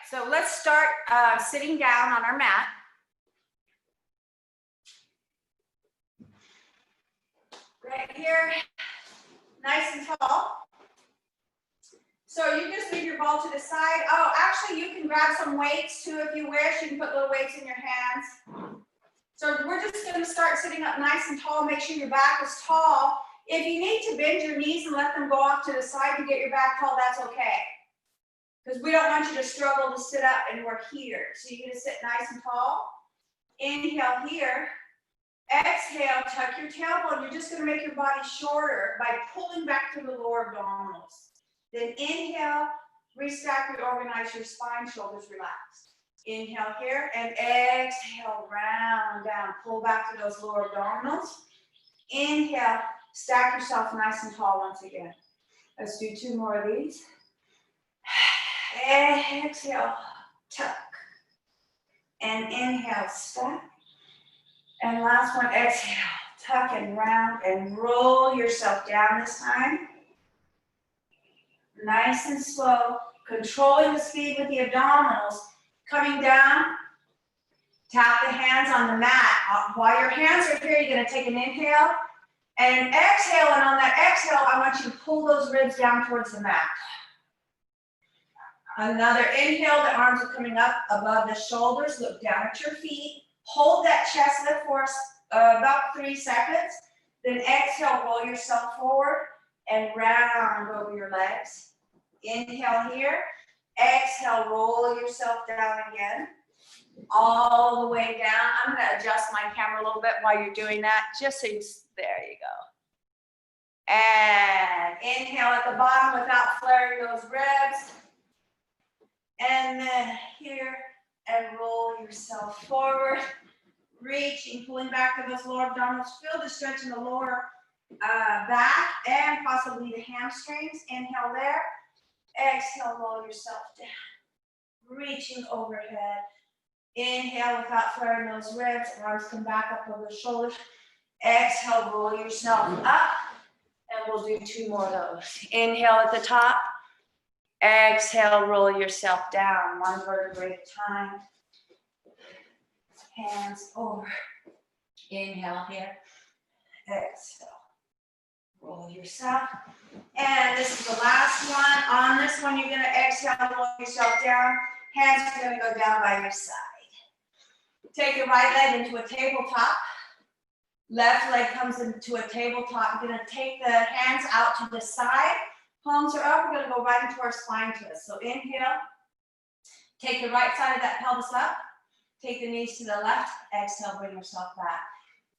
so let's start sitting down on our mat. Right here, nice and tall. So you just leave your ball to the side. Oh, actually you can grab some weights too if you wish. You can put little weights in your hands. So we're just gonna start sitting up nice and tall. Make sure your back is tall. If you need to bend your knees and let them go off to the side to get your back tall, that's okay. Because we don't want you to struggle to sit up and we're here. So you're gonna sit nice and tall. Inhale here. Exhale, tuck your tailbone. You're just gonna make your body shorter by pulling back to the lower abdominals. Then inhale, restack, reorganize your spine, shoulders relaxed. Inhale here and exhale, round down. Pull back to those lower abdominals. Inhale, stack yourself nice and tall once again. Let's do 2 more of these. Exhale, tuck. And inhale, stack. And last one, exhale, tuck and round and roll yourself down this time. Nice and slow, controlling the speed with the abdominals. Coming down, tap the hands on the mat. While your hands are here, you're gonna take an inhale and exhale, and on that exhale, I want you to pull those ribs down towards the mat. Another inhale, the arms are coming up above the shoulders, look down at your feet. Hold that chest lift for about 3 seconds. Then exhale, roll yourself forward and round over your legs. Inhale here. Exhale, roll yourself down again. All the way down. I'm going to adjust my camera a little bit while you're doing that. Just so you, there you go. And inhale at the bottom without flaring those ribs. And then here. And roll yourself forward, reaching, pulling back to those lower abdominals. Feel the stretch in the lower back and possibly the hamstrings. Inhale there. Exhale, roll yourself down. Reaching overhead. Inhale without flaring those ribs. Arms come back up over the shoulders. Exhale, roll yourself up. And we'll do 2 more of those. Inhale at the top. Exhale, roll yourself down, 1 vertebrae at a time. Hands over. Inhale here. Exhale. Roll yourself. And this is the last one. On this one, you're going to exhale, roll yourself down. Hands are going to go down by your side. Take your right leg into a tabletop. Left leg comes into a tabletop. You're going to take the hands out to the side. Palms are up, we're going to go right into our spine twist. So inhale, take the right side of that pelvis up, take the knees to the left, exhale, bring yourself back.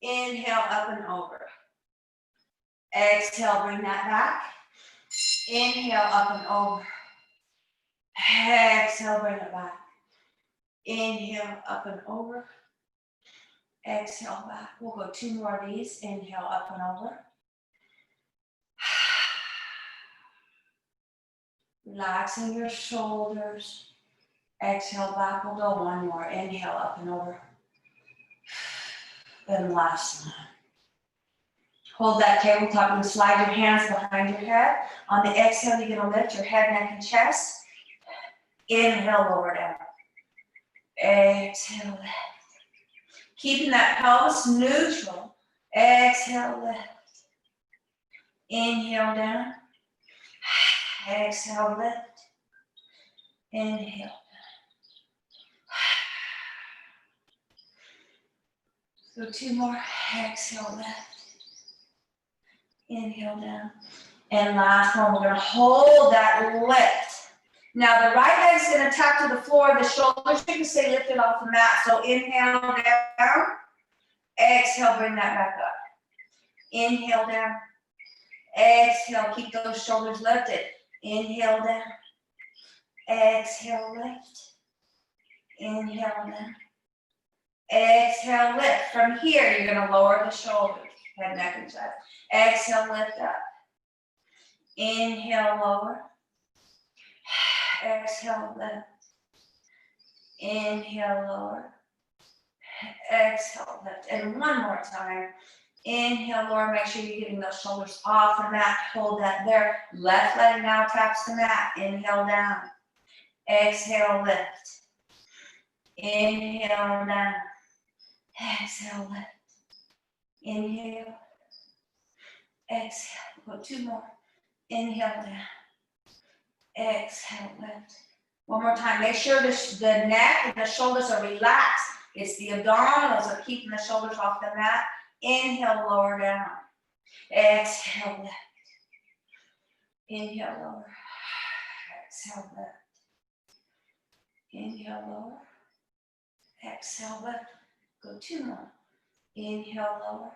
Inhale, up and over. Exhale, bring that back. Inhale, up and over. Exhale, bring it back. Inhale, up and over. Exhale, back. We'll go 2 more of these. Inhale, up and over. Relaxing your shoulders. Exhale back. We'll go 1 more. Inhale up and over. And last one. Hold that tabletop and slide your hands behind your head. On the exhale, you're going to lift your head, neck, and chest. Inhale, lower down. Exhale, lift. Keeping that pelvis neutral. Exhale, lift. Inhale down. Exhale, lift. Inhale. So 2 more. Exhale, lift. Inhale down. And last one, we're going to hold that lift. Now the right leg's going to tap to the floor. The shoulders are going to stay lifted off the mat. So inhale down. Exhale, bring that back up. Inhale down. Exhale, keep those shoulders lifted. Inhale down. Exhale, lift. Inhale down. Exhale, lift. From here, you're going to lower the shoulders, head, neck, and chest. Exhale, lift up. Inhale, lower. Exhale, lift. Inhale, lower. Exhale, lift. And 1 more time. Inhale, lower. Make sure you're getting those shoulders off the mat. Hold that there. Left leg now taps the mat. Inhale down. Exhale, lift. Inhale, down. Exhale, lift. Inhale. Exhale. Go 2 more. Inhale, down. Exhale, lift. One more time. Make sure the neck and the shoulders are relaxed. It's the abdominals that are keeping the shoulders off the mat. Inhale, lower down. Exhale, lift. Inhale, lower. Exhale, lift. Inhale, lower. Exhale, lift. Go 2 more. Inhale, lower.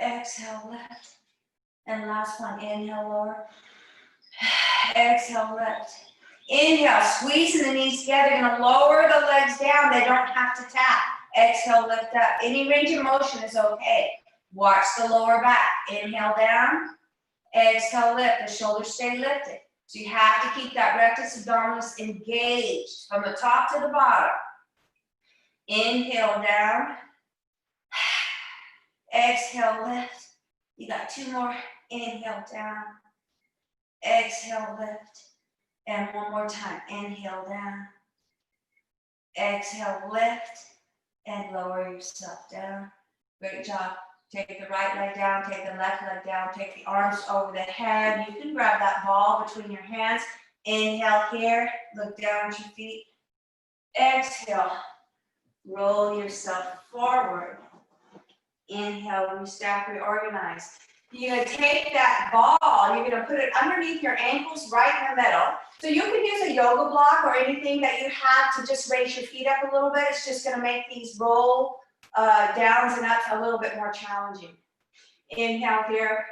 Exhale, lift. And last one. Inhale, lower. Exhale, lift. Inhale, squeezing the knees together. You're gonna lower the legs down. They don't have to tap. Exhale, lift up. Any range of motion is okay. Watch the lower back. Inhale, down. Exhale, lift. The shoulders stay lifted. So you have to keep that rectus abdominis engaged from the top to the bottom. Inhale, down. Exhale, lift. You got 2 more. Inhale, down. Exhale, lift. And one more time. Inhale, down. Exhale, lift. And lower yourself down. Great job. Take the right leg down, take the left leg down, take the arms over the head. You can grab that ball between your hands. Inhale here, look down at your feet. Exhale, roll yourself forward. Inhale, restack, reorganize. You're gonna take that ball, you're gonna put it underneath your ankles right in the middle. So you can use a yoga block or anything that you have to just raise your feet up a little bit. It's just gonna make these roll downs and ups a little bit more challenging. Inhale here,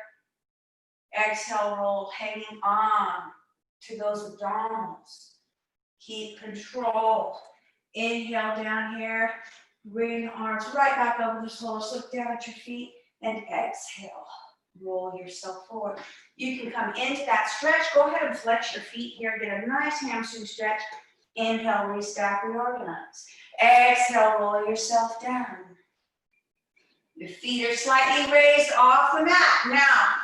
exhale, roll, hanging on to those abdominals. Keep control. Inhale down here, bring the arms right back over the shoulders, look down at your feet, and exhale, roll yourself forward. You can come into that stretch. Go ahead and flex your feet here, get a nice hamstring stretch. Inhale, restack, reorganize. Exhale, roll yourself down. Your feet are slightly raised off the mat. Now,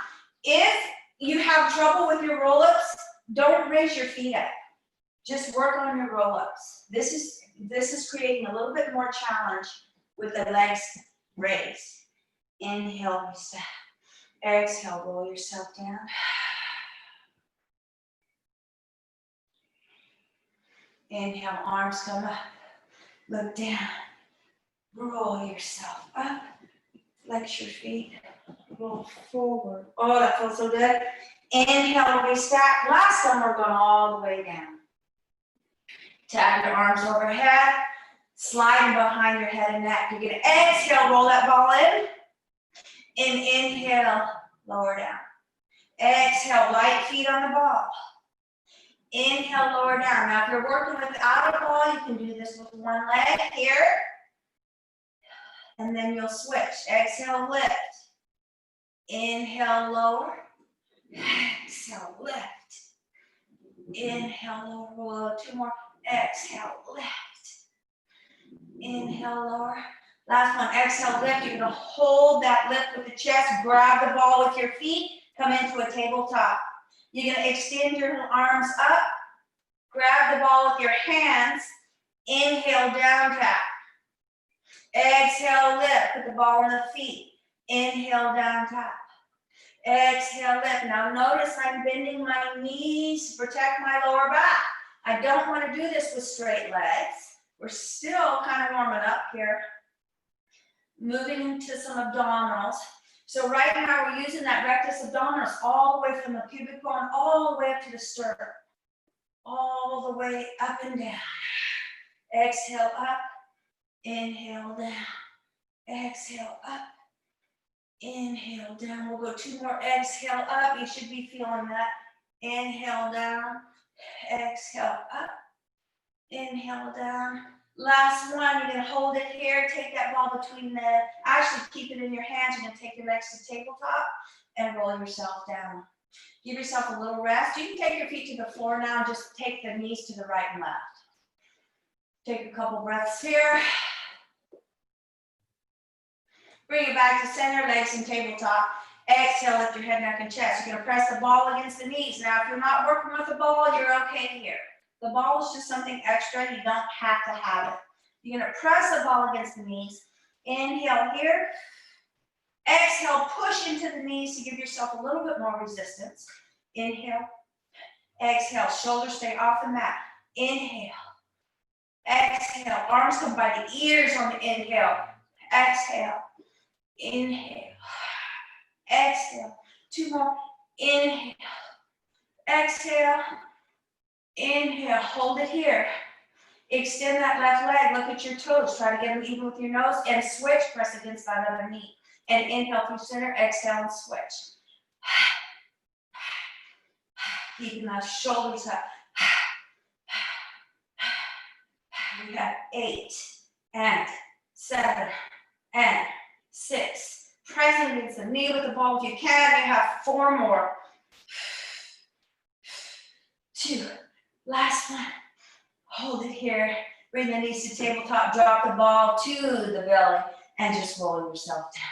if you have trouble with your roll-ups, don't raise your feet up. Just work on your roll-ups. This is creating a little bit more challenge with the legs raised. Inhale, restack. Exhale, roll yourself down. Inhale, arms come up. Look down. Roll yourself up. Flex your feet. Roll forward. Oh, that feels so good. Inhale, restack. Last time we're going all the way down. Tap your arms overhead. Sliding behind your head and neck. You're going to exhale, roll that ball in. And inhale, lower down. Exhale, light feet on the ball. Inhale, lower down. Now, if you're working without a ball, you can do this with one leg here. And then you'll switch. Exhale, lift. Inhale, lower. Exhale, lift. Inhale, lower. Roll 2 more. Exhale, lift. Inhale, lower. Last one. Exhale, lift. You're going to hold that lift with the chest. Grab the ball with your feet. Come into a tabletop. You're going to extend your arms up. Grab the ball with your hands. Inhale, down tap. Exhale, lift. Put the ball on the feet. Inhale, down tap. Exhale, lift. Now notice I'm bending my knees to protect my lower back. I don't want to do this with straight legs. We're still kind of warming up here. Moving into some abdominals. So right now we're using that rectus abdominis all the way from the pubic bone all the way up to the sternum. All the way up and down. Exhale up. Inhale down. Exhale up. Inhale down. We'll go 2 more. Exhale up. You should be feeling that. Inhale down. Exhale up. Inhale down. Last one. You're going to hold it here. Take that ball between the, actually keep it in your hands. You're going to take your legs to tabletop and roll yourself down. Give yourself a little rest. You can take your feet to the floor now. Just take the knees to the right and left. Take a couple breaths here. Bring it back to center, legs and tabletop. Exhale, lift your head, neck, and chest. You're going to press the ball against the knees. Now, if you're not working with the ball, you're okay here. The ball is just something extra. You don't have to have it. You're gonna press the ball against the knees. Inhale here. Exhale, push into the knees to give yourself a little bit more resistance. Inhale. Exhale, shoulders stay off the mat. Inhale. Exhale, arms come by the ears on the inhale. Exhale. Inhale. Exhale. 2 more. Inhale. Exhale. Inhale. Hold it here. Extend that left leg. Look at your toes. Try to get them even with your nose. And switch. Press against that other knee. And inhale through center. Exhale and switch. Keeping those shoulders up. We have 8 and 7 and 6. Pressing against the knee with the ball if you can. You have 4 more. 2. Last one. Hold it here. Bring the knees to tabletop. Drop the ball to the belly and just roll yourself down.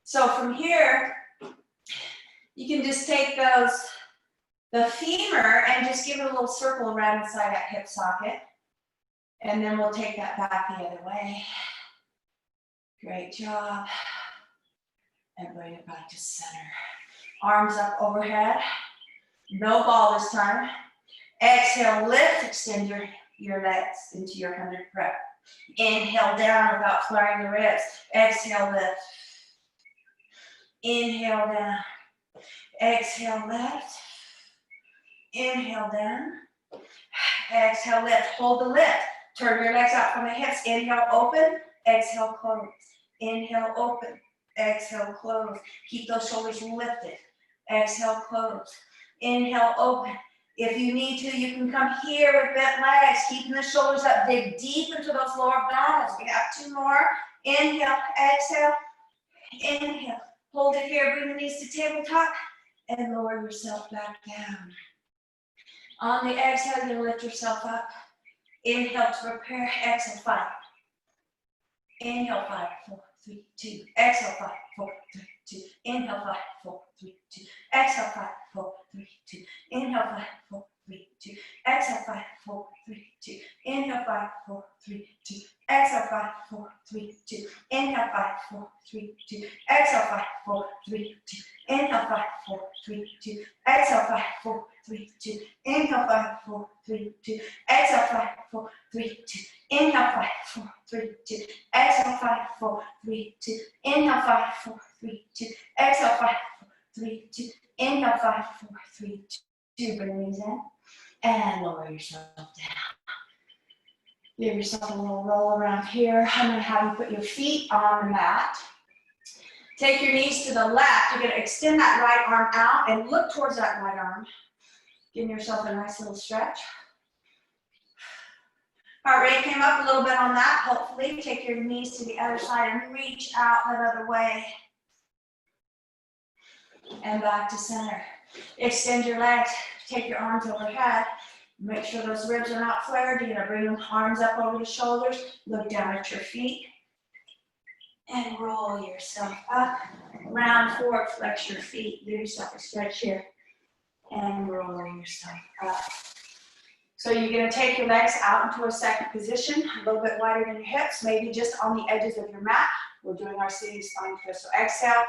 So from here, you can just take the femur and just give it a little circle around inside that hip socket. And then we'll take that back the other way. Great job. And bring it back to center. Arms up overhead. No ball this time. Exhale, lift, extend your legs into your 100 prep. Inhale down without flaring the ribs. Exhale, lift. Inhale down. Exhale, lift. Inhale down. Exhale, lift. Hold the lift. Turn your legs out from the hips. Inhale, open. Exhale, close. Inhale, open. Exhale, close. Keep those shoulders lifted. Exhale, close. Inhale, open. If you need to, you can come here with bent legs, keeping the shoulders up. Dig deep into those lower abdominals. We have 2 more. Inhale, exhale. Inhale. Hold it here. Bring the knees to tabletop and lower yourself back down. On the exhale, you lift yourself up. Inhale to prepare. Exhale, 5. Inhale, 5, 4, 3, 2. Exhale, 5, 4, 3, 2. Inhale, 5, 4, 3, 2. Exhale, 5, 4, 3, 2. Inhale, 5, 4, 3, 2. Exhale, 5, 4, 3, 2. Inhale, 5, 4, 3, 2. Exhale, 5, 4, 3, 2. Inhale, 5, 4, 3, 2. Exhale, 5, 4, 3, 2. Inhale, 5, 4, 3, 2. Exhale, 5, 4, 3, 2. Inhale, 5, 4, 3, 2. Exhale, 5, 4, 3, 2. Inhale, 5, 4, 3, 2. Exhale, 5, 4, 3, 2. Inhale, 5, 4, 3, 2. Exhale, 5, 4, 3, 2. Inhale, 5, 4, 3, 2. Bring the knees in and lower yourself down. Give yourself a little roll around here. I'm going to have you put your feet on the mat. Take your knees to the left. You're going to extend that right arm out and look towards that right arm. Give yourself a nice little stretch. Heart rate came up a little bit on that. Hopefully, take your knees to the other side and reach out that other way. And back to center. Extend your legs. Take your arms overhead. Make sure those ribs are not flared. You're going to bring the arms up over the shoulders. Look down at your feet. And roll yourself up. Round forward, flex your feet. Give yourself a stretch here. And roll yourself up. So you're going to take your legs out into a second position, a little bit wider than your hips, maybe just on the edges of your mat. We're doing our sitting spine twist. So exhale,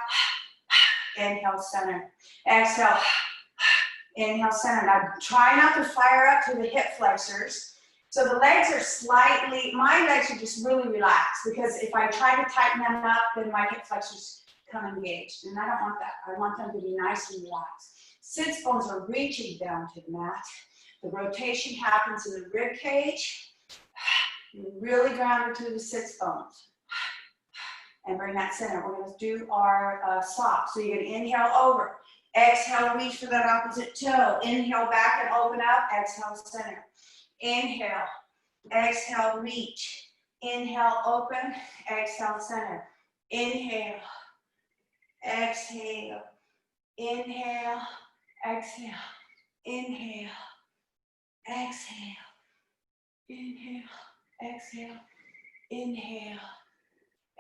inhale, center. Exhale, inhale, center. Now try not to fire up through the hip flexors. So the legs are slightly, my legs are just really relaxed because if I try to tighten them up, then my hip flexors come engaged. And I don't want that. I want them to be nice and relaxed. Sits bones are reaching down to the mat. The rotation happens in the rib cage. You're really grounded to the sits bones. And bring that center. We're going to do our sock. So you're going to inhale over. Exhale, reach for that opposite toe. Inhale back and open up. Exhale, center. Inhale. Exhale, reach. Inhale, open. Exhale, center. Inhale. Exhale. Inhale. Exhale. Inhale. Exhale. Inhale. Exhale. Inhale.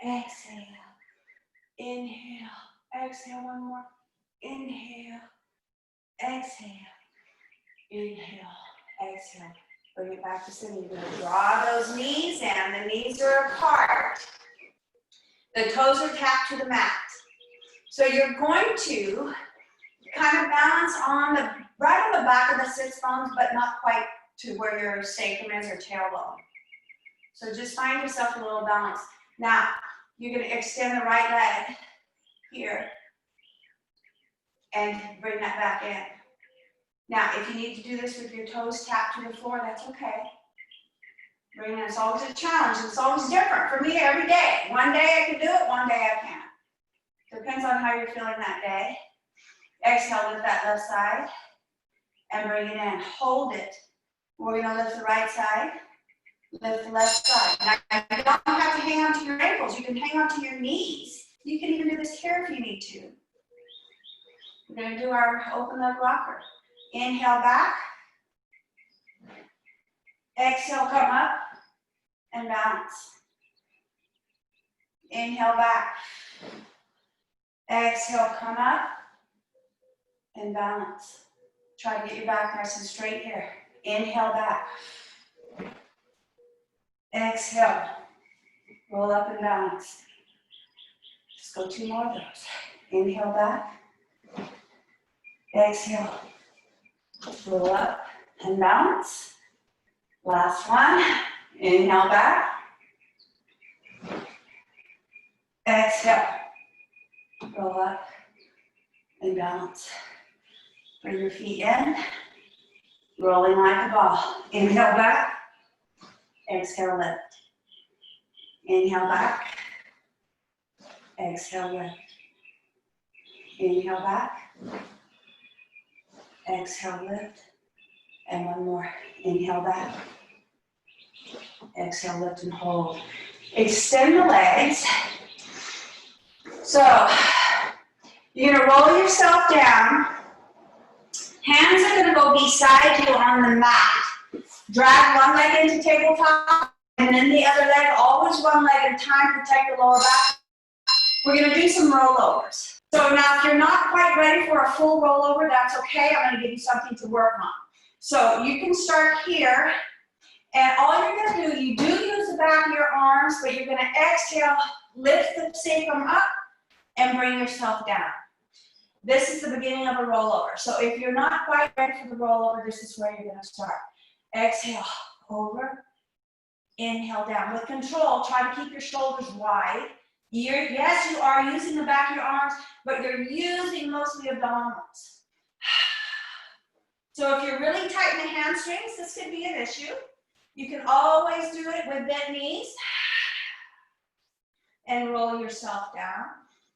Exhale. Inhale. Exhale. One more. Inhale. Exhale. Inhale. Exhale. Bring it back to center. You're gonna draw those knees in. The knees are apart. The toes are tapped to the mat. So you're going to kind of balance on the, right on the back of the sits bones, but not quite to where your sacrum is or tailbone. So just find yourself a little balance. Now, you're gonna extend the right leg here and bring that back in. Now, if you need to do this with your toes tapped to the floor, that's okay. Bring it, it's always a challenge, it's always different for me every day. One day I can do it, one day I can't. Depends on how you're feeling that day. Exhale, lift that left side and bring it in. Hold it. We're gonna lift the right side, lift the left side. Now, you don't have to hang on to your ankles, you can hang on to your knees. You can even do this here if you need to. We're gonna do our open leg rocker. Inhale back. Exhale, come up and balance. Inhale back. Exhale, come up and balance. Try to get your back nice and straight here. Inhale back. Exhale. Roll up and balance. Just go 2 more of those. Inhale back. Exhale. Roll up and balance. Last one. Inhale back. Exhale. Roll up and balance. Bring your feet in. Rolling like a ball. Inhale back. Exhale, lift. Inhale back. Exhale, lift. Inhale back. Exhale, lift. And one more. Inhale back. Exhale, lift and hold. Extend the legs. So, you're gonna roll yourself down. Hands are gonna go beside you on the mat. Drag one leg into tabletop, and then the other leg, always one leg at a time, protect the lower back. We're gonna do some rollovers. So now if you're not quite ready for a full rollover, that's okay. I'm gonna give you something to work on. So you can start here, and all you're gonna do, you do use the back of your arms, but you're gonna exhale, lift the sacrum up, and bring yourself down. This is the beginning of a rollover. So if you're not quite ready for the rollover, this is where you're gonna start. Exhale, over, inhale down. With control, try to keep your shoulders wide. Yes, you are using the back of your arms, but you're using mostly abdominals. So if you're really tight in the hamstrings, this could be an issue. You can always do it with bent knees and roll yourself down.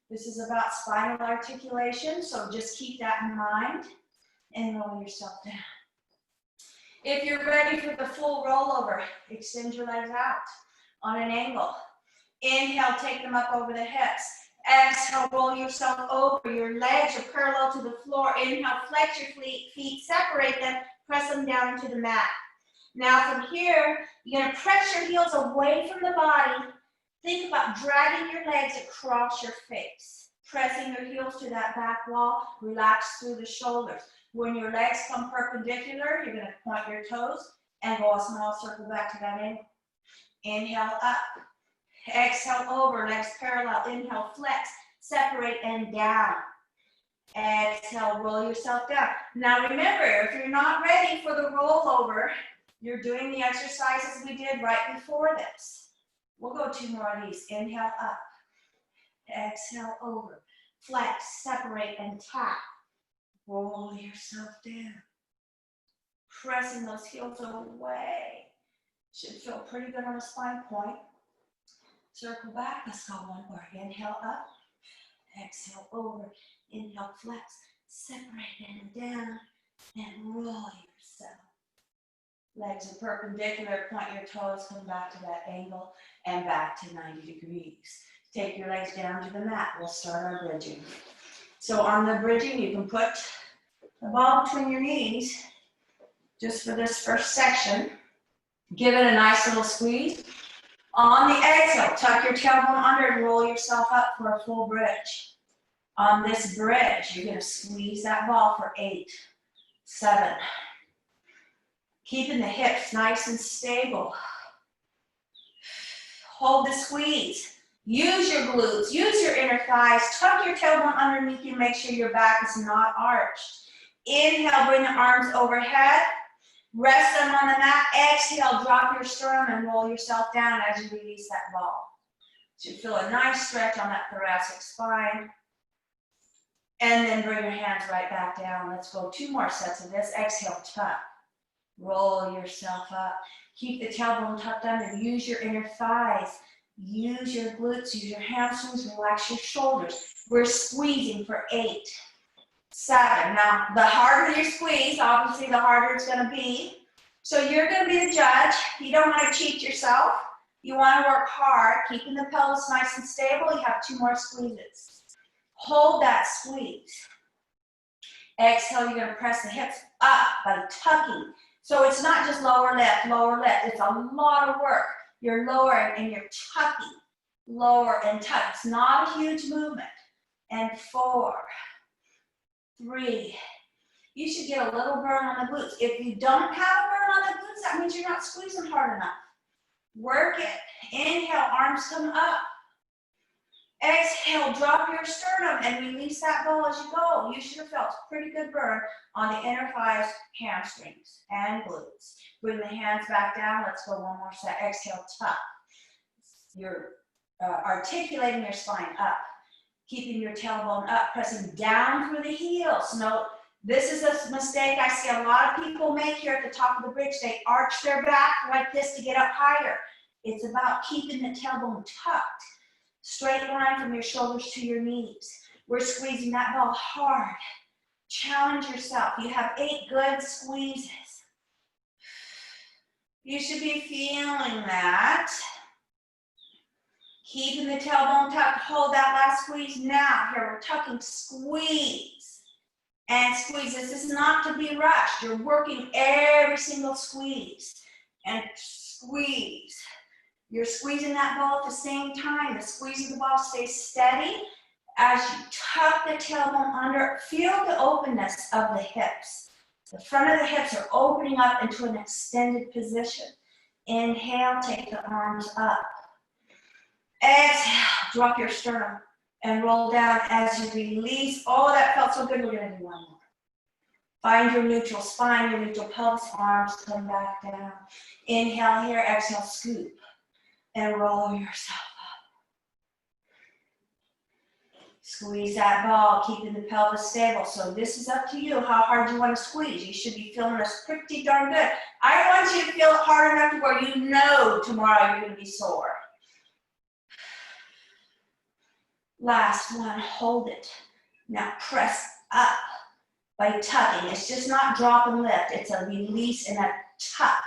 This is about spinal articulation, so just keep that in mind and roll yourself down. If you're ready for the full rollover, extend your legs out on an angle. Inhale, take them up over the hips. Exhale, roll yourself over. Your legs are parallel to the floor. Inhale, flex your feet, separate them, press them down into the mat. Now from here, you're gonna press your heels away from the body. Think about dragging your legs across your face. Pressing your heels to that back wall, relax through the shoulders. When your legs come perpendicular, you're gonna point your toes and go a small circle back to that angle. Inhale up. Exhale over, legs parallel. Inhale, flex, separate, and down. Exhale, roll yourself down. Now remember, if you're not ready for the rollover, you're doing the exercises we did right before this. We'll go 2 more of these. Inhale up. Exhale over. Flex, separate, and tap. Roll yourself down. Pressing those heels away. Should feel pretty good on the spine point. Circle back. Let's go one more. Inhale up. Exhale over. Inhale, flex. Separate and down. And roll yourself. Legs are perpendicular. Point your toes. Come back to that angle. And back to 90 degrees. Take your legs down to the mat. We'll start our bridging. So on the bridging, you can put the ball between your knees. Just for this first section. Give it a nice little squeeze. On the exhale, tuck your tailbone under and roll yourself up for a full bridge. On this bridge, you're going to squeeze that ball for 8, 7. Keeping the hips nice and stable. Hold the squeeze. Use your glutes, use your inner thighs, tuck your tailbone underneath you, make sure your back is not arched. Inhale, bring the arms overhead. Rest them on the mat. Exhale, drop your sternum and roll yourself down as you release that ball. So you feel a nice stretch on that thoracic spine. And then bring your hands right back down. Let's go 2 more sets of this. Exhale, tuck. Roll yourself up. Keep the tailbone tucked under. Use your inner thighs. Use your glutes. Use your hamstrings. Relax your shoulders. We're squeezing for 8, 7. Now, the harder you squeeze, obviously the harder it's going to be. So you're going to be the judge. You don't want to cheat yourself. You want to work hard, keeping the pelvis nice and stable. You have 2 more squeezes. Hold that squeeze. Exhale, you're going to press the hips up by tucking. So it's not just lower lift, lower lift. It's a lot of work. You're lowering and you're tucking. Lower and tuck. It's not a huge movement. And 4, 3. You should get a little burn on the glutes. If you don't have a burn on the glutes, that means you're not squeezing hard enough. Work it. Inhale, arms come up. Exhale, drop your sternum and release that ball as you go. You should have felt a pretty good burn on the inner thighs, hamstrings, and glutes. Bring the hands back down. Let's go 1 more set. Exhale, tuck. You're articulating your spine up. Keeping your tailbone up, pressing down through the heels. Note, this is a mistake I see a lot of people make here at the top of the bridge. They arch their back like this to get up higher. It's about keeping the tailbone tucked. Straight line from your shoulders to your knees. We're squeezing that ball hard. Challenge yourself. You have 8 good squeezes. You should be feeling that. Keeping the tailbone tucked. Hold that last squeeze now. Here, we're tucking, squeeze. And squeeze. This is not to be rushed. You're working every single squeeze. And squeeze. You're squeezing that ball at the same time. The squeeze of the ball stays steady. As you tuck the tailbone under, feel the openness of the hips. The front of the hips are opening up into an extended position. Inhale, take the arms up. Exhale, drop your sternum and roll down as you release. Oh, that felt so good. We're going to do 1 more. Find your neutral spine, your neutral pelvis, arms come back down. Inhale here, exhale, scoop. And roll yourself up. Squeeze that ball, keeping the pelvis stable. So this is up to you, how hard you want to squeeze. You should be feeling this pretty darn good. I want you to feel it hard enough to where you know tomorrow you're going to be sore. Last one, hold it. Now press up by tucking. It's just not drop and lift. It's a release and a tuck.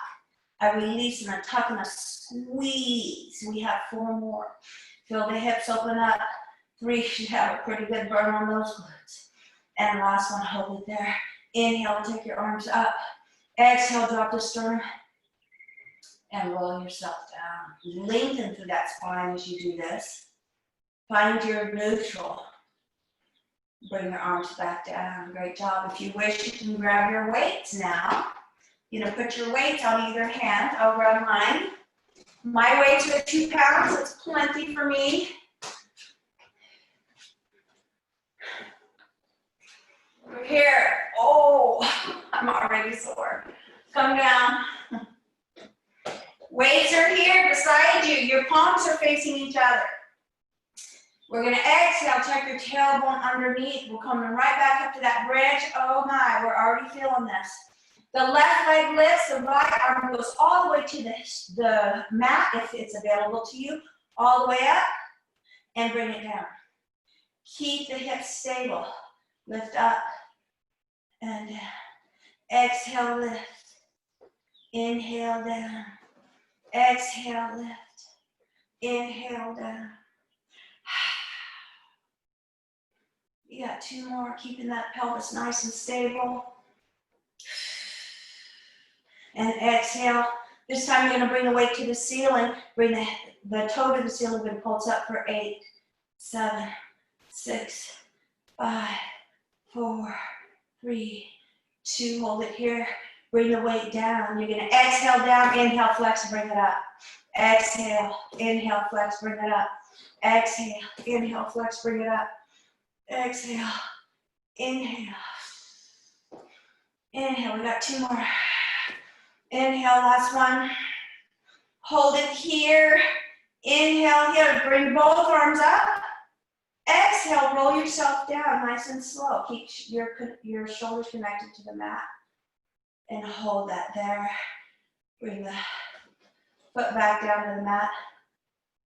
A release and a tuck and a squeeze. We have 4 more. Feel the hips open up. 3 should have a pretty good burn on those glutes. And last one, hold it there. Inhale, take your arms up. Exhale, drop the sternum. And roll yourself down. Lengthen through that spine as you do this. Find your neutral. Bring your arms back down. Great job. If you wish, you can grab your weights now. You're going to put your weights on either hand. I'll grab mine. My weights are 2 pounds. It's plenty for me. Over here. Oh, I'm already sore. Come down. Weights are here beside you. Your palms are facing each other. We're going to exhale, check your tailbone underneath. We're coming right back up to that bridge. Oh my, we're already feeling this. The left leg lifts, the right arm goes all the way to the mat, if it's available to you, all the way up, and bring it down. Keep the hips stable. Lift up and down. Exhale, lift. Inhale, down. Exhale, lift. Inhale, down. You got 2 more, keeping that pelvis nice and stable. And exhale. This time you're going to bring the weight to the ceiling. Bring the toe to the ceiling. We're going to pulse up for 8, 7, 6, 5, 4, 3, 2. Hold it here. Bring the weight down. You're gonna exhale down, inhale, flex, bring it up. Exhale, inhale, flex, bring it up. Exhale, inhale, flex, bring it up. Exhale, inhale. Inhale, we got 2 more. Inhale, last one. Hold it here. Inhale here, bring both arms up. Exhale, roll yourself down nice and slow. Keep your shoulders connected to the mat. And hold that there. Bring the foot back down to the mat.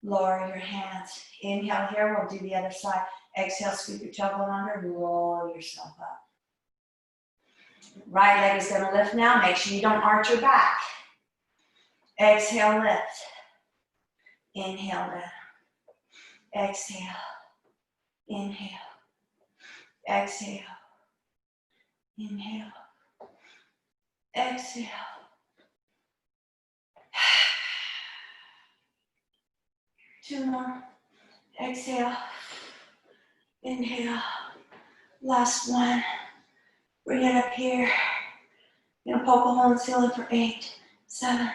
Lower your hands. Inhale here, we'll do the other side. Exhale, scoop your tailbone under, roll yourself up. Right leg is gonna lift now. Make sure you don't arch your back. Exhale, lift. Inhale down. Exhale. Inhale. Exhale. Inhale. Exhale. Two more. Exhale. Inhale. Last one. Bring it up here. You're gonna poke a hole in the ceiling for 8, 7,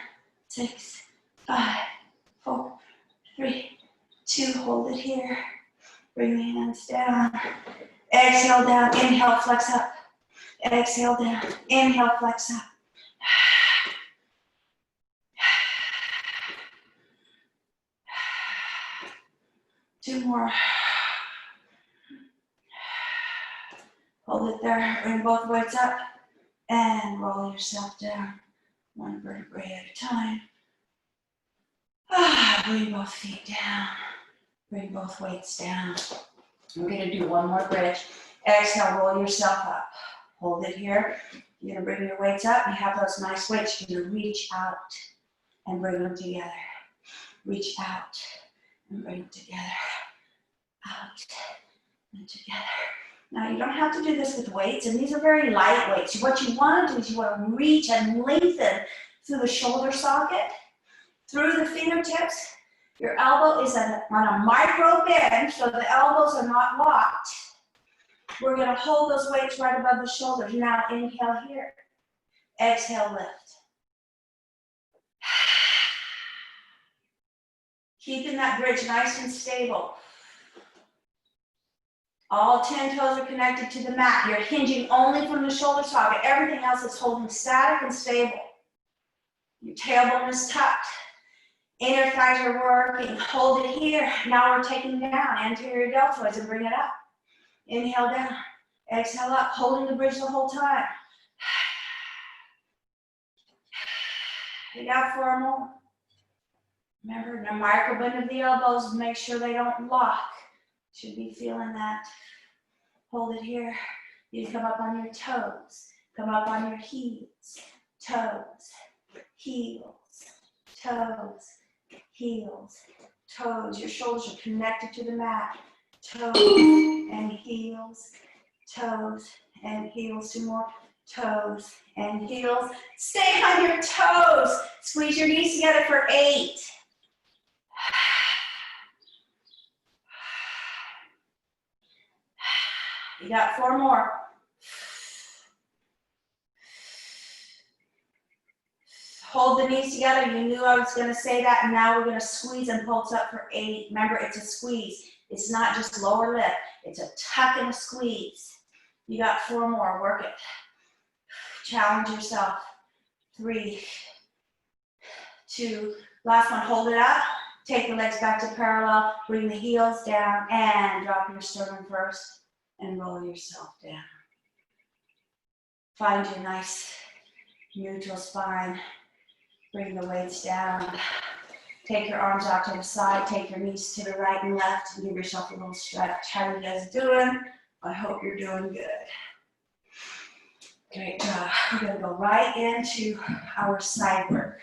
6, 5, 4, 3, 2. Hold it here. Bring the hands down. Exhale down. Inhale, flex up. Exhale down. Inhale, flex up. Two more. Hold it there. Bring both weights up and roll yourself down. One vertebrae at a time. Bring both feet down. Bring both weights down. We're going to do one more bridge. Exhale, roll yourself up. Hold it here. You're going to bring your weights up. You have those nice weights. You're going to reach out and bring them together. Reach out and bring them together. Out and together. Now, you don't have to do this with weights, and these are very light weights. What you want to do is you want to reach and lengthen through the shoulder socket, through the fingertips. Your elbow is on a micro bend, so the elbows are not locked. We're going to hold those weights right above the shoulders. Now, inhale here. Exhale, lift. Keeping that bridge nice and stable. All 10 toes are connected to the mat. You're hinging only from the shoulder socket. Everything else is holding static and stable. Your tailbone is tucked. Inner thighs are working. Hold it here. Now we're taking down anterior deltoids and bring it up. Inhale down. Exhale up. Holding the bridge the whole time. You got 4 more. Remember, the micro bend of the elbows. Make sure they don't lock. Should be feeling that. Hold it here. You come up on your toes. Come up on your heels. Toes. Heels. Toes. Heels. Toes. Your shoulders are connected to the mat. Toes and heels. Toes and heels. 2 more. Toes and heels. Stay on your toes. Squeeze your knees together for 8. You got 4 more. Hold the knees together. You knew I was going to say that, and now we're going to squeeze and pulse up for 8. Remember, it's a squeeze. It's not just lower lip. It's a tuck and a squeeze. You got 4 more. Work it. Challenge yourself. 3, 2, last one. Hold it up. Take the legs back to parallel. Bring the heels down and drop your sternum first. And roll yourself down. Find your nice neutral spine. Bring the weights down. Take your arms out to the side. Take your knees to the right and left. And give yourself a little stretch. How are you guys doing? I hope you're doing good. Great job. We're going to go right into our side work.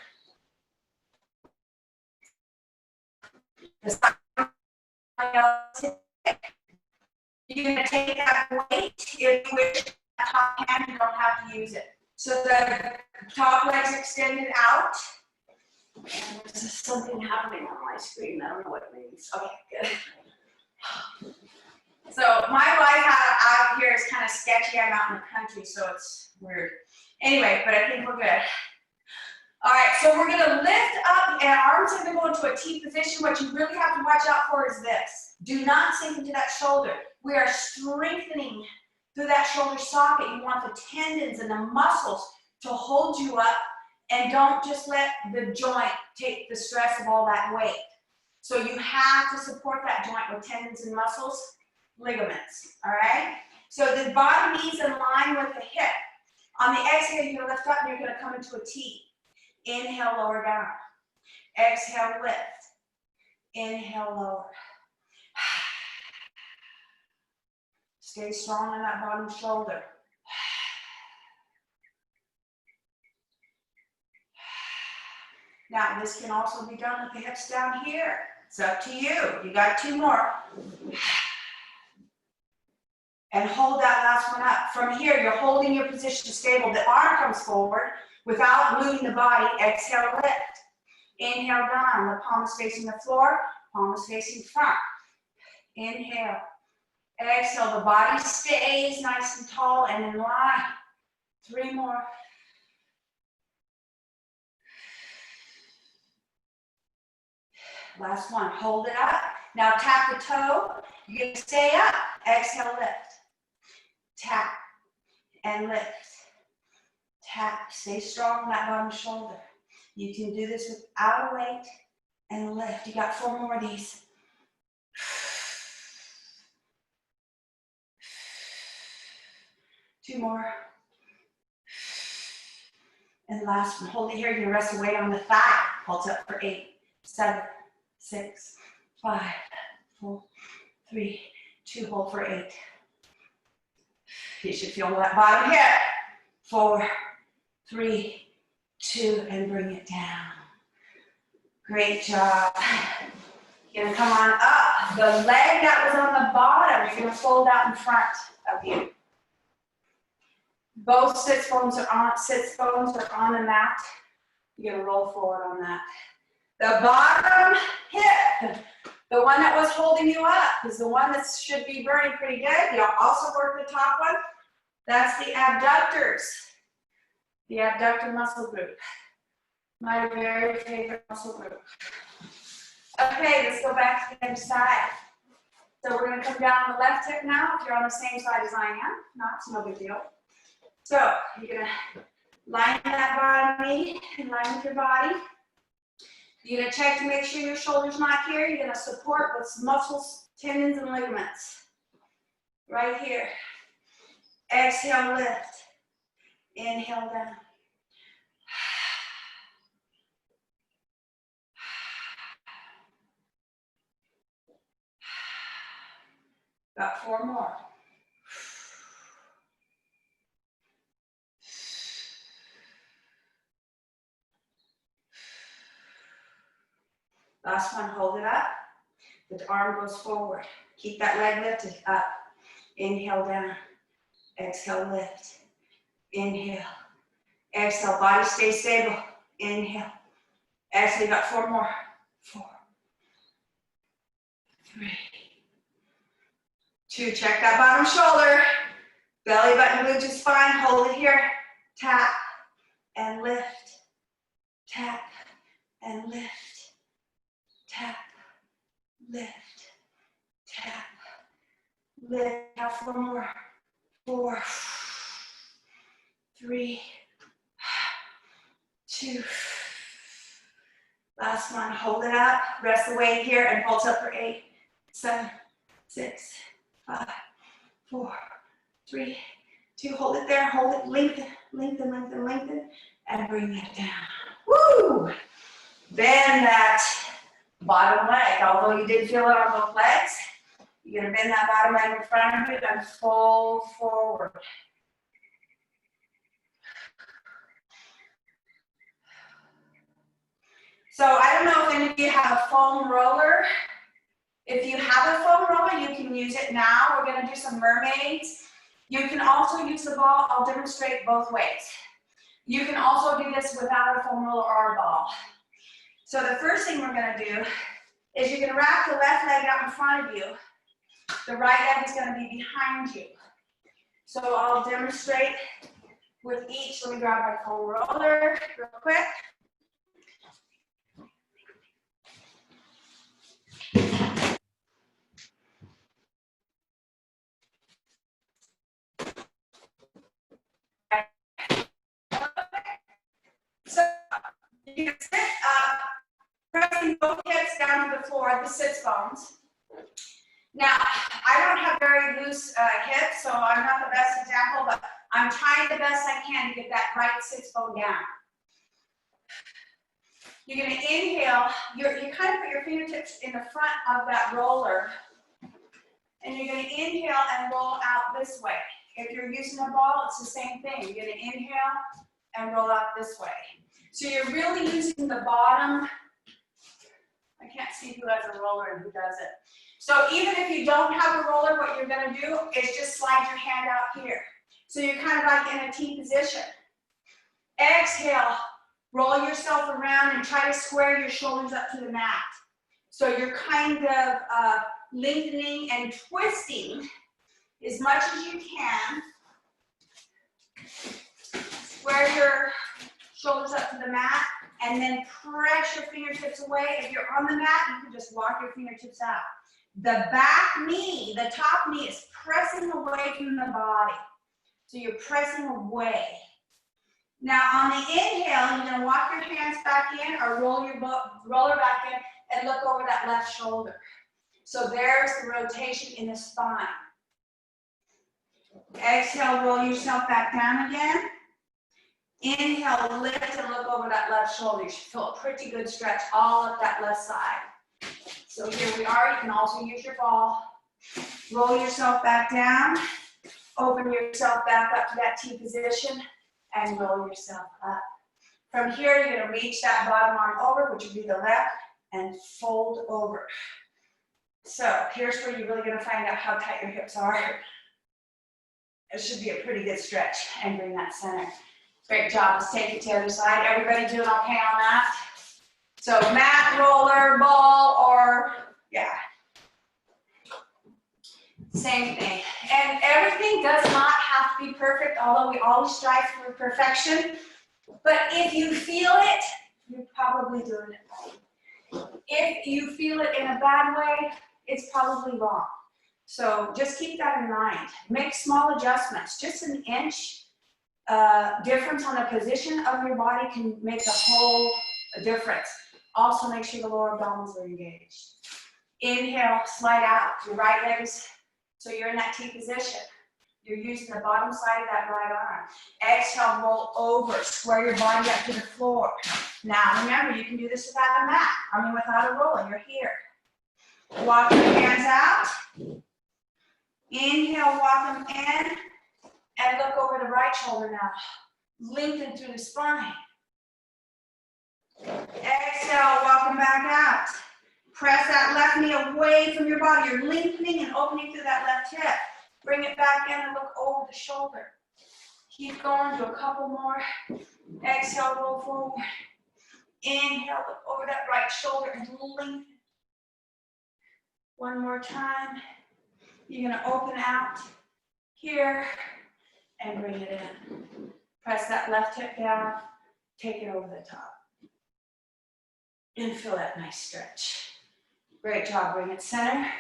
You're going to take that weight. If you wish that top hand, you don't have to use it. So the top leg's extended out. And there's something happening on my screen. I don't know what it means. Okay, good. So my Wi-Fi out here is kind of sketchy. I'm out in the country, so it's weird. Anyway, but I think we're good. All right, so we're gonna lift up and our arms are gonna go into a T position. What you really have to watch out for is this. Do not sink into that shoulder. We are strengthening through that shoulder socket. You want the tendons and the muscles to hold you up, and don't just let the joint take the stress of all that weight. So you have to support that joint with tendons and muscles, ligaments, all right? So the bottom knee's in line with the hip. On the exhale, you're gonna lift up and you're gonna come into a T. Inhale, lower down. Exhale, lift. Inhale, lower. Stay strong in that bottom shoulder. Now, this can also be done with the hips down here. It's up to you. You got 2 more. And hold that last one up. From here, you're holding your position stable. The arm comes forward without moving the body. Exhale, lift. Inhale, down. The palm is facing the floor. Palm is facing front. Inhale. Exhale. The body stays nice and tall and in line. 3 more. Last one. Hold it up. Now tap the toe. You're going to stay up. Exhale, lift. Tap and lift. Tap. Stay strong on that bottom shoulder. You can do this without a weight and lift. You got 4 more of these. Two more. And last one. Hold it here. You're going to rest the weight on the thigh. Hold up for 8, 7, 6, 5, 4, 3, 2. Hold for 8. You should feel that bottom hip. 4, 3, 2, and bring it down. Great job. You're gonna come on up. The leg that was on the bottom, you're gonna fold out in front of you. Both sits bones are on the mat. You're gonna roll forward on that. The bottom hip, the one that was holding you up, is the one that should be burning pretty good. You'll also work the top one. That's the abductors. The abductor muscle group. My very favorite muscle group. Okay, let's go back to the other side. So we're going to come down on the left hip now. If you're on the same side as I am, it's no big deal. So you're going to line that bottom knee in line with your body. You're going to check to make sure your shoulder's not here. You're going to support with muscles, tendons, and ligaments. Right here. Exhale, lift. Inhale, down. About 4 more. Last one, hold it up. The arm goes forward. Keep that leg lifted up. Inhale, down. Exhale, lift. Inhale. Exhale, body stays stable. Inhale. Exhale, you got 4 more. 4, 3, 2. Check that bottom shoulder. Belly button, glute, spine. Hold it here. Tap and lift. Tap and lift. Tap, lift, tap, lift. Now 4 more. 4, 3, 2. Last one. Hold it up. Rest the weight here and pulse up for 8, 7, 6, 5, 4, 3, 2. Hold it there. Hold it. Lengthen, lengthen, lengthen, lengthen, and bring that down. Woo! Bend that bottom leg. Although you did feel it on both legs, you're going to bend that bottom leg in front of you and fold forward. So I don't know if any of you have a foam roller. If you have a foam roller, you can use it now. We're going to do some mermaids. You can also use the ball. I'll demonstrate both ways. You can also do this without a foam roller or a ball. So the first thing we're going to do is you're going to wrap the left leg out in front of you. The right leg is going to be behind you. So I'll demonstrate with each. Let me grab my foam roller real quick. So you can sit up, pressing both hips down to the floor, the sits bones. Now, I don't have very loose hips, so I'm not the best example, but I'm trying the best I can to get that right sits bone down. You're going to inhale, you kind of put your fingertips in the front of that roller, and you're going to inhale and roll out this way. If you're using a ball, it's the same thing. You're going to inhale and roll out this way. So you're really using the bottom. I can't see who has a roller and who doesn't. So even if you don't have a roller, what you're going to do is just slide your hand out here. So you're kind of like in a T position. Exhale, roll yourself around and try to square your shoulders up to the mat. So you're kind of lengthening and twisting as much as you can. Square your shoulders up to the mat and then press your fingertips away. If you're on the mat, you can just walk your fingertips out. The back knee, the top knee is pressing away from the body. So you're pressing away. Now on the inhale, you're going to walk your hands back in or roll your roller back in and look over that left shoulder. So there's the rotation in the spine. Exhale, roll yourself back down again. Inhale, lift and look over that left shoulder. You should feel a pretty good stretch all up that left side. So here we are. You can also use your ball. Roll yourself back down. Open yourself back up to that T position and roll yourself up. From here, you're going to reach that bottom arm over, which would be the left, and fold over. So here's where you're really going to find out how tight your hips are. It should be a pretty good stretch and bring that center. Great job. Let's take it to the other side. Everybody doing okay on that? So mat, roller, ball, or yeah. Same thing. And everything does not have to be perfect, although we always strive for perfection. But if you feel it, you're probably doing it right. If you feel it in a bad way, it's probably wrong. So just keep that in mind. Make small adjustments. Just an inch difference on the position of your body can make a whole difference. Also make sure the lower abdominals are engaged. Inhale, slide out your right leg is, so you're in that T position. You're using the bottom side of that right arm. Exhale, roll over, square your body up to the floor. Now remember, you can do this without a mat, without a roller, you're here. Walk your hands out. Inhale, walk them in, and look over the right shoulder now. Lengthen through the spine. Exhale, walk them back out. Press that left knee away from your body. You're lengthening and opening through that left hip. Bring it back in and look over the shoulder. Keep going, do a couple more. Exhale, roll forward. Inhale, look over that right shoulder and lengthen. One more time. You're going to open out here and bring it in. Press that left hip down. Take it over the top. And feel that nice stretch. Great job. Bring it center.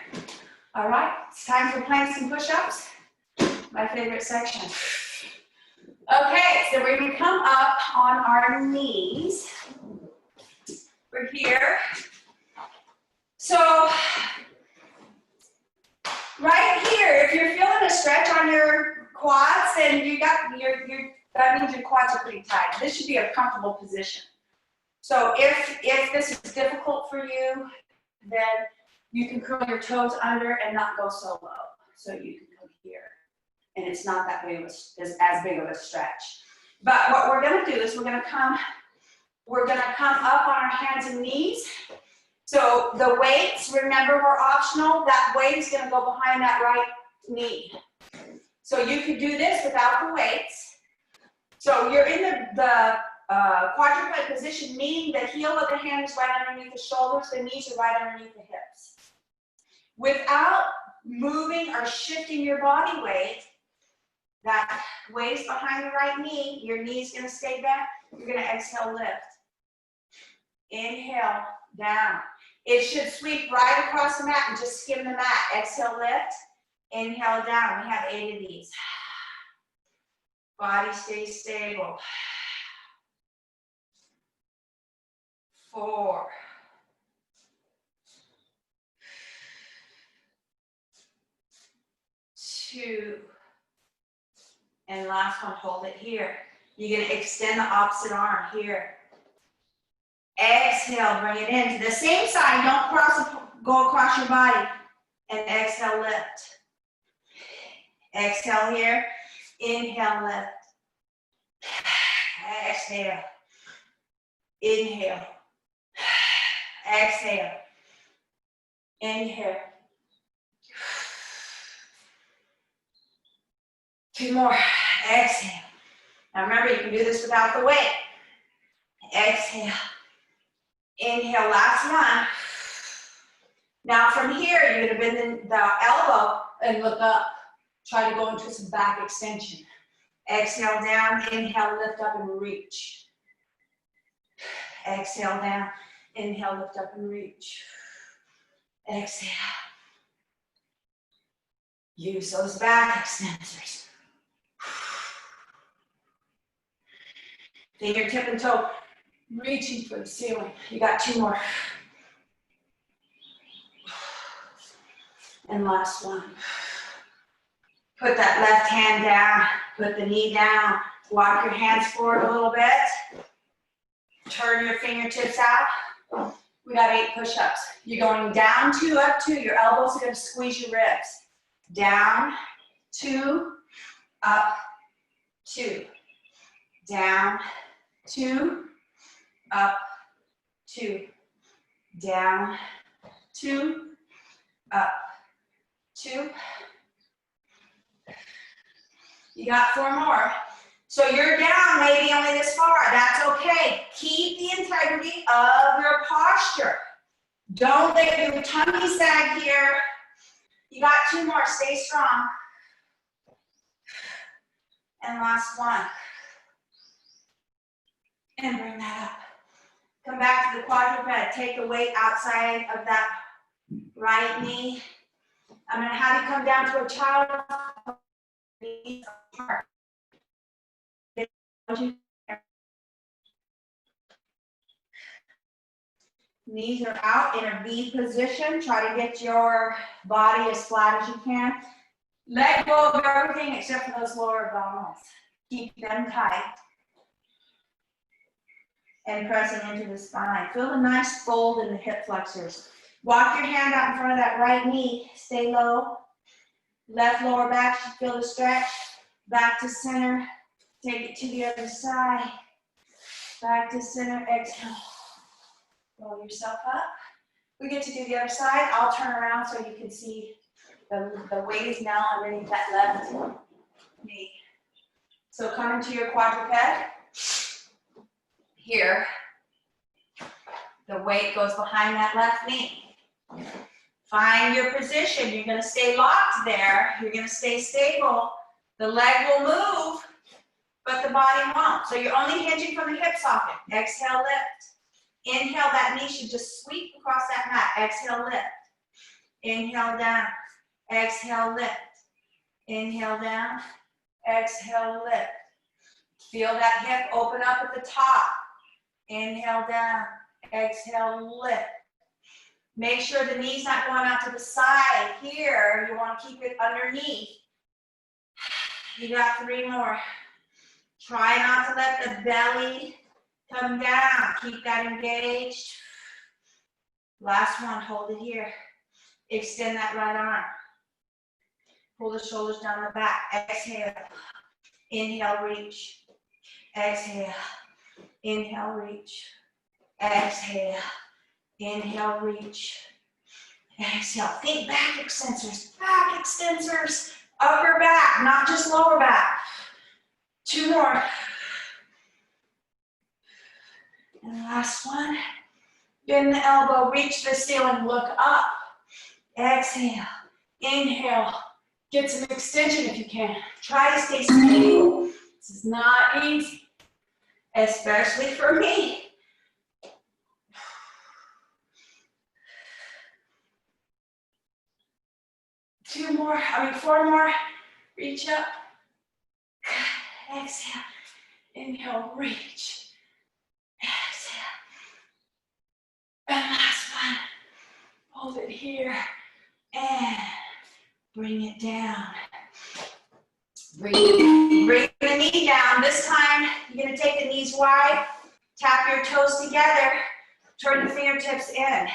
All right, it's time for planks and push-ups. My favorite section. Okay, so we're going to come up on our knees. We're here. So, right here, if you're feeling a stretch on your quads, and you got that means your quads are pretty tight. This should be a comfortable position. So if this is difficult for you, then you can curl your toes under and not go so low. So you can come here. And it's not that big of as big of a stretch. But what we're going to do is we're going to come up on our hands and knees. So the weights, remember, were optional. That weight is going to go behind that right knee. So you could do this without the weights. So you're in the quadruped position, meaning the heel of the hand is right underneath the shoulders, the knees are right underneath the hips. Without moving or shifting your body weight, That waist behind the right knee, your knee's gonna stay bent. You're gonna exhale, lift. Inhale, down. It should sweep right across the mat and just skim the mat. Exhale, lift. Inhale, down. We have 8 of these. Body stays stable. 4. 2. And last one, hold it here. You're gonna extend the opposite arm here. Exhale, bring it in to the same side. Don't go across your body. And exhale, lift. Exhale here. Inhale, lift. Exhale. Inhale. Exhale. Inhale. 2 more. Exhale. Now remember, you can do this without the weight. Exhale. Inhale, last one. Now from here, you're gonna bend the elbow and look up. Try to go into some back extension. Exhale down, inhale, lift up and reach. Exhale down, inhale, lift up and reach. Exhale. Use those back extensors. Fingertip and toe, reaching for the ceiling. You got 2 more. And last one. Put that left hand down, put the knee down, walk your hands forward a little bit. Turn your fingertips out. We got 8 push-ups. You're going down 2, up 2. Your elbows are gonna squeeze your ribs. Down, 2, up, 2. Down, 2, up, 2. Down, 2, up, 2. You got 4 more. So you're down maybe only this far. That's okay. Keep the integrity of your posture. Don't let your tummy sag here. You got 2 more. Stay strong. And last one. And bring that up. Come back to the quadruped. Take the weight outside of that right knee. I'm going to have you come down to a child. Knees are out in a V position. Try to get your body as flat as you can. Let go of everything except for those lower abdominals. Keep them tight. And pressing into the spine. Feel a nice fold in the hip flexors. Walk your hand out in front of that right knee. Stay low. Left lower back, you feel the stretch. Back to center. Take it to the other side. Back to center. Exhale. Roll yourself up. We get to do the other side. I'll turn around so you can see the weight is now underneath that left knee. So come into your quadruped. Here, the weight goes behind that left knee. Find your position. You're going to stay locked there. You're going to stay stable. The leg will move, but the body won't. So you're only hinging from the hip socket. Exhale, lift. Inhale, that knee should just sweep across that mat. Exhale, lift. Inhale, down. Exhale, lift. Inhale, down. Exhale, lift. Feel that hip open up at the top. Inhale, down. Exhale, lift. Make sure the knee's not going out to the side. Here, you want to keep it underneath. You got 3 more. Try not to let the belly come down. Keep that engaged. Last one, hold it here. Extend that right arm. Pull the shoulders down the back. Exhale. Inhale, reach. Exhale. Inhale, reach. Exhale. Inhale, reach. Exhale. Think back extensors. Back extensors. Upper back, not just lower back. 2 more. And last one. Bend the elbow, reach the ceiling, look up. Exhale. Inhale. Get some extension if you can. Try to stay stable. This is not easy, especially for me. Four more. Reach up. Exhale. Inhale, reach. Exhale. And last one. Hold it here. And bring it down. Bring the knee down. This time, you're going to take the knees wide. Tap your toes together. Turn the fingertips in.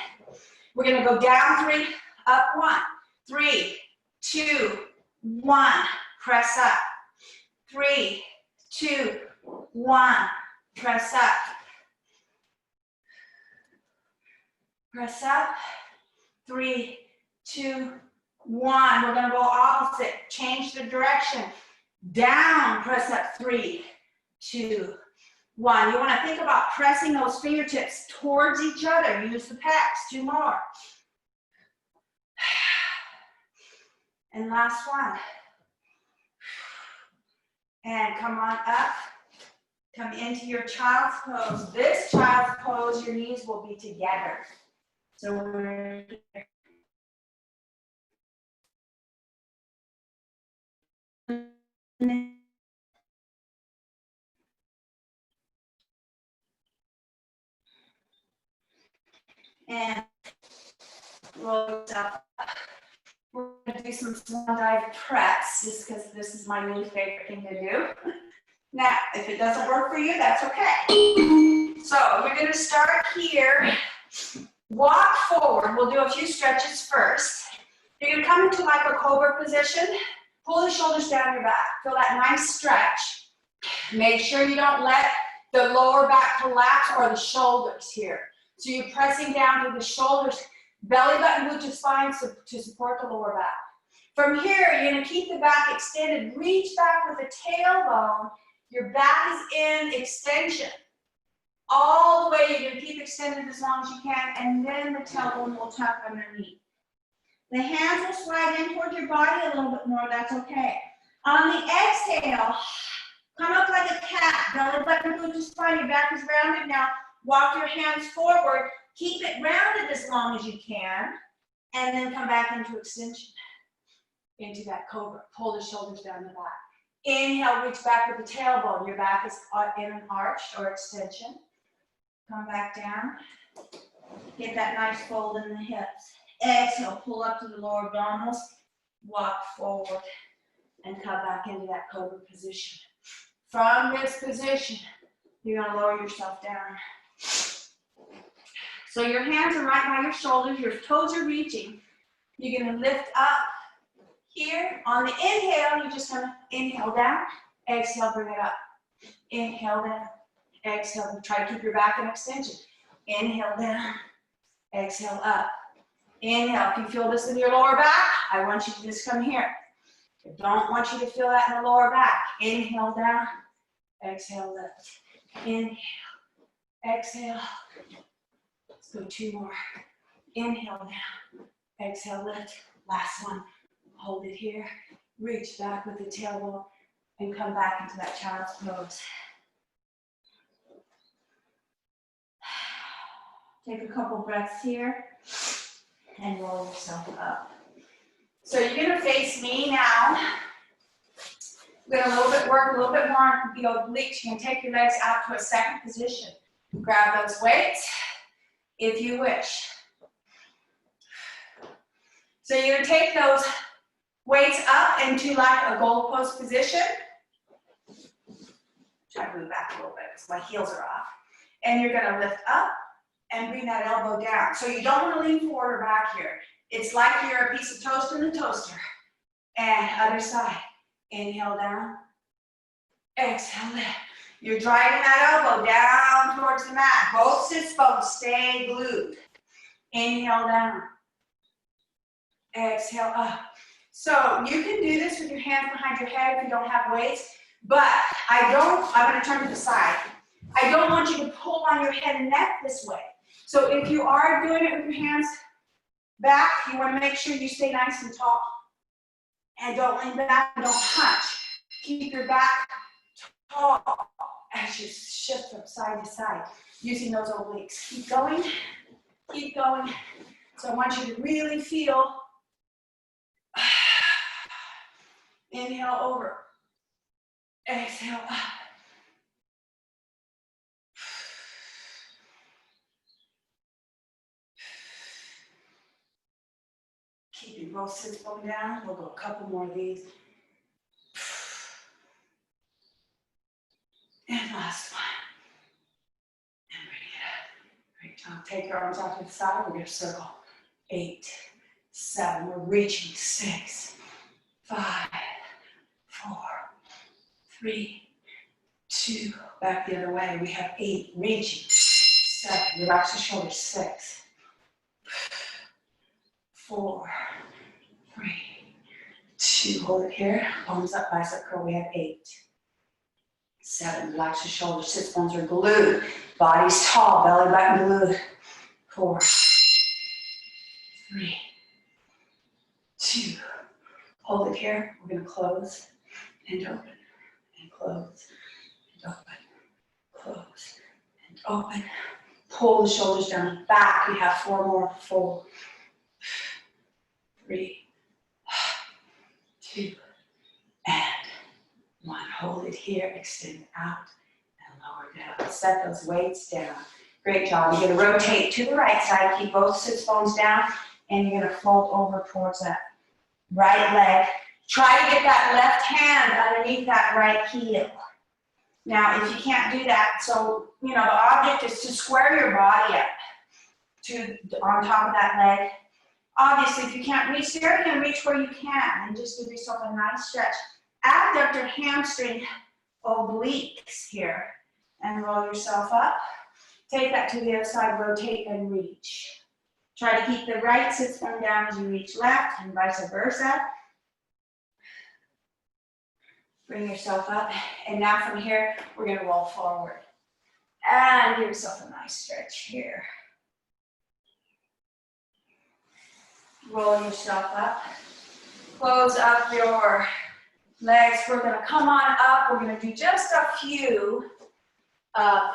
We're going to go down 3, up 1. 3, 2, 1. Press up. 3, 2, 1. Press up. Press up. 3, 2, 1. We're going to go opposite. Change the direction. Down. Press up. 3, 2, 1. You want to think about pressing those fingertips towards each other. Use the pecs. 2 more. And last one. And come on up. Come into your child's pose. This child's pose, your knees will be together. So we're here. And roll yourself up. We're going to do some swan dive preps, just because this is my really favorite thing to do. Now, if it doesn't work for you, that's okay. So we're going to start here. Walk forward. We'll do a few stretches first. You're going to come into like a cobra position. Pull the shoulders down your back. Feel that nice stretch. Make sure you don't let the lower back collapse or the shoulders here. So you're pressing down to the shoulders, belly button, glute spine to support the lower back. From here, you're going to keep the back extended. Reach back with the tailbone. Your back is in extension. All the way, you're going to keep extended as long as you can, and then the tailbone will tuck underneath. The hands will slide in toward your body a little bit more, that's okay. On the exhale, come up like a cat, belly button, glute spine, your back is rounded now. Walk your hands forward, keep it rounded as long as you can, and then come back into extension, into that cobra. Pull the shoulders down the back. Inhale, reach back with the tailbone. Your back is in an arch or extension. Come back down. Get that nice fold in the hips. Exhale, pull up to the lower abdominals. Walk forward and come back into that cobra position. From this position, you're going to lower yourself down. So your hands are right by your shoulders. Your toes are reaching. You're going to lift up here. On the inhale, you're just going to inhale down. Exhale, bring it up. Inhale down. Exhale. Try to keep your back in extension. Inhale down. Exhale up. Inhale. If you feel this in your lower back, I want you to just come here. I don't want you to feel that in the lower back. Inhale down. Exhale lift. Inhale. Exhale. Let's go 2 more. Inhale down. Exhale lift. Last one. Hold it here. Reach back with the tailbone and come back into that child's pose. Take a couple breaths here and roll yourself up. So you're going to face me now. We're going to work a little bit more on the obliques. You can take your legs out to a second position. Grab those weights if you wish. So you're going to take those weights up into like a goalpost position. Try to move back a little bit because my heels are off. And you're going to lift up and bring that elbow down. So you don't want to lean forward or back here. It's like you're a piece of toast in the toaster. And other side. Inhale down. Exhale lift. You're driving that elbow down towards the mat. Both sits bones stay glued. Inhale down. Exhale up. So you can do this with your hands behind your head if you don't have weights, but I'm going to turn to the side. I don't want you to pull on your head and neck this way. So if you are doing it with your hands back, you want to make sure you stay nice and tall. And don't lean back, don't hunch. Keep your back tall as you shift from side to side, using those obliques. Keep going, keep going. So I want you to really feel, inhale over, exhale up. Keeping both sits bone down. We'll go a couple more of these. And last one. And bring it up. Great job. Take your arms out to the side. We're going to circle. 8, 7. We're reaching. 6, 5, 4, 3, 2. Back the other way. We have 8. Reaching. 7. Relax the shoulders. 6, 4, 3, 2. Hold it here. Palms up. Bicep curl. We have 8. 7, relax your shoulders, sits bones are glued, body's tall, belly button glued. 4, 3, 2, hold it here. We're gonna close and open, and close, and open, close, and open. Pull the shoulders down, back. We have 4 more, 4, 3, 2, and 1. Hold it here, extend out, and lower down. Set those weights down. Great job. You're going to rotate to the right side, keep both sits bones down, and you're going to fold over towards that right leg. Try to get that left hand underneath that right heel. Now, if you can't do that, so, you know, the object is to square your body up on top of that leg. Obviously, if you can't reach there, you can reach where you can, and just give yourself a nice stretch. Abductor, hamstring, obliques here, and roll yourself up. Take that to the other side, rotate and reach. Try to keep the right sits bone down as you reach left, and vice versa. Bring yourself up, and now from here, we're gonna roll forward. And give yourself a nice stretch here. Roll yourself up. Close up your legs. We're going to come on up. We're going to do just a few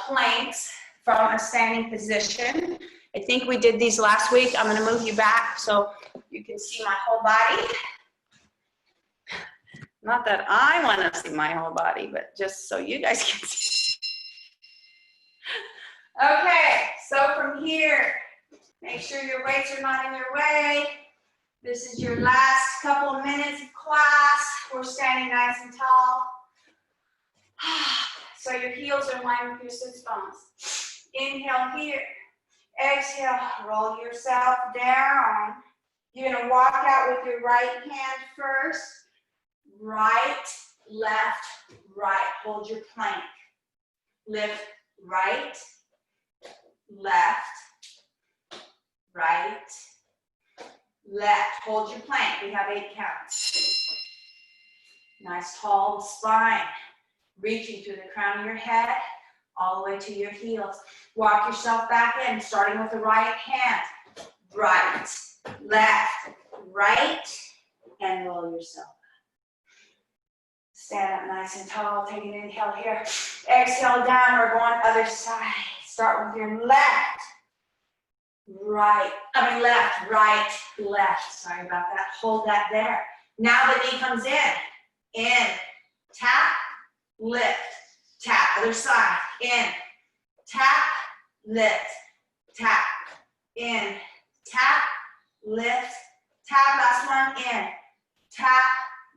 planks from a standing position. I think we did these last week. I'm going to move you back so you can see my whole body. Not that I want to see my whole body, but just so you guys can see. Okay, so from here, make sure your weights are not in your way. This is your last couple of minutes of class. We're standing nice and tall. So your heels are in line with your sits bones. Inhale here. Exhale, roll yourself down. You're gonna walk out with your right hand first. Right, left, right. Hold your plank. Lift right, left, right, left. Hold your plank. We have 8 counts. Nice tall spine. Reaching through the crown of your head all the way to your heels. Walk yourself back in, starting with the right hand. Right, left, right, and roll yourself up. Stand up nice and tall. Take an inhale here. Exhale down. We're going other side. Start with your left, right, left. Sorry about that. Hold that there. Now the knee comes in, tap, lift, tap. Other side, in, tap, lift, tap, in, tap, lift, tap. Last one, in, tap,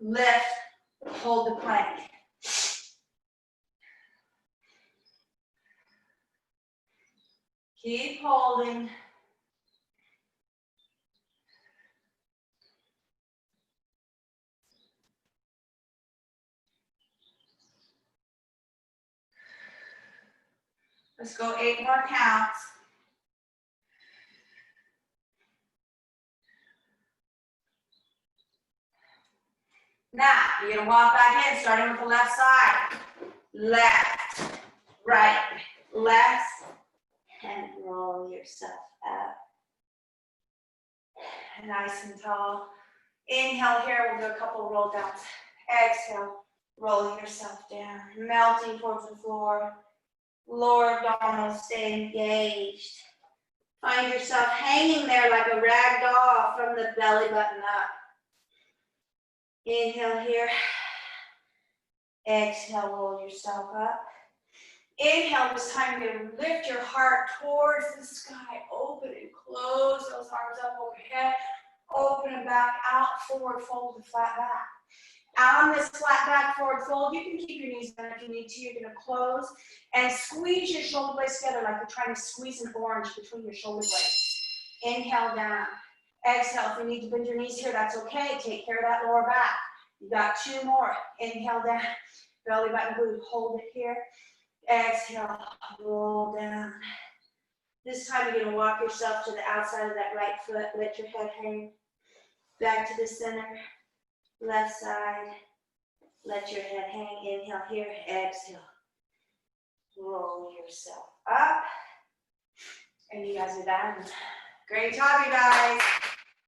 lift, hold the plank. Keep holding. Let's go 8 more counts. Now, you're gonna walk back in, starting with the left side. Left, right, left, and roll yourself up. Nice and tall. Inhale here, we'll do a couple roll downs. Exhale, rolling yourself down, melting towards the floor. Lower abdominals stay engaged. Find yourself hanging there like a rag doll from the belly button up. Inhale here. Exhale, roll yourself up. Inhale, this time you're going to lift your heart towards the sky. Open and close those arms up overhead. Open and back out, forward fold and flat back. On this flat back forward fold, you can keep your knees bent if you need to. You're going to close and squeeze your shoulder blades together like you're trying to squeeze an orange between your shoulder blades. Inhale down. Exhale, if you need to bend your knees here, that's okay. Take care of that lower back. You got 2 more. Inhale down. Belly button glute, hold it here. Exhale, roll down. This time you're going to walk yourself to the outside of that right foot. Let your head hang back to the center. Left side. Let your head hang. Inhale here. Exhale. Roll yourself up. And you guys are done. Great job, you guys.